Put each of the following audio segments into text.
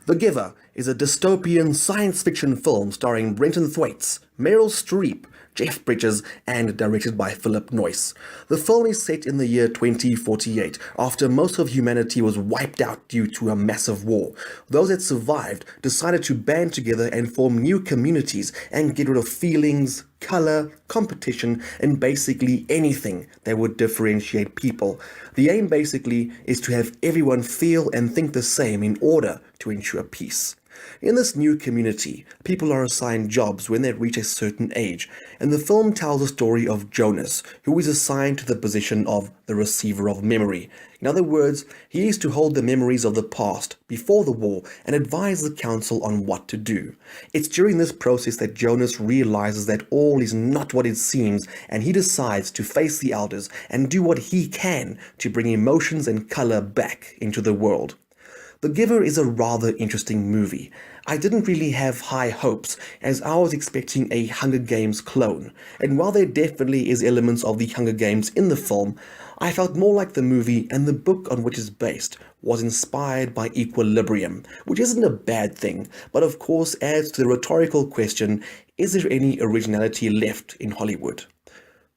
The Giver is a dystopian science fiction film starring Brenton Thwaites, Meryl Streep, Jeff Bridges, and directed by Philip Noyce. The film is set in the year 2048, after most of humanity was wiped out due to a massive war. Those that survived decided to band together and form new communities and get rid of feelings, color, competition, and basically anything that would differentiate people. The aim basically is to have everyone feel and think the same in order to ensure peace. In this new community, people are assigned jobs when they reach a certain age, and the film tells the story of Jonas, who is assigned to the position of the receiver of memory. In other words, he is to hold the memories of the past, before the war, and advise the council on what to do. It's during this process that Jonas realizes that all is not what it seems, and he decides to face the elders and do what he can to bring emotions and color back into the world. The Giver is a rather interesting movie. I didn't really have high hopes, as I was expecting a Hunger Games clone, and while there definitely is elements of the Hunger Games in the film, I felt more like the movie and the book on which it's based was inspired by equilibrium, which isn't a bad thing, but of course adds to the rhetorical question, is there any originality left in Hollywood?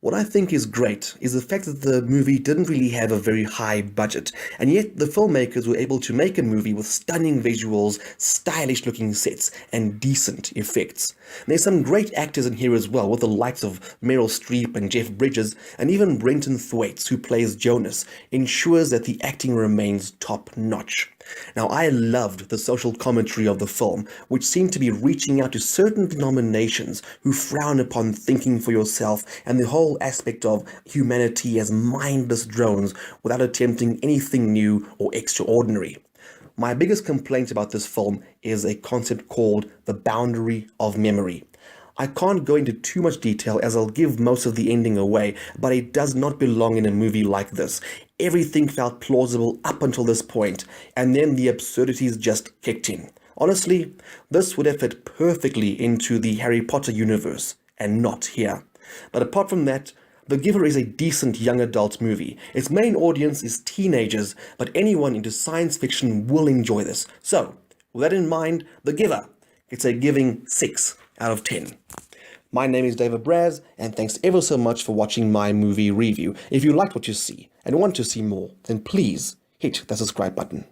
What I think is great is the fact that the movie didn't really have a very high budget, and yet the filmmakers were able to make a movie with stunning visuals, stylish looking sets, and decent effects. And there's some great actors in here as well, with the likes of Meryl Streep and Jeff Bridges, and even Brenton Thwaites, who plays Jonas, ensures that the acting remains top notch. Now, I loved the social commentary of the film, which seemed to be reaching out to certain denominations who frown upon thinking for yourself and the whole aspect of humanity as mindless drones without attempting anything new or extraordinary. My biggest complaint about this film is a concept called the boundary of memory. I can't go into too much detail as I'll give most of the ending away, but it does not belong in a movie like this. Everything felt plausible up until this point, and then the absurdities just kicked in. Honestly, this would have fit perfectly into the Harry Potter universe, and not here. But apart from that, The Giver is a decent young adult movie. Its main audience is teenagers, but anyone into science fiction will enjoy this. So, with that in mind, The Giver gets a giving 6 out of 10. My name is David Braz, and thanks ever so much for watching my movie review. If you liked what you see and want to see more, then please hit the subscribe button.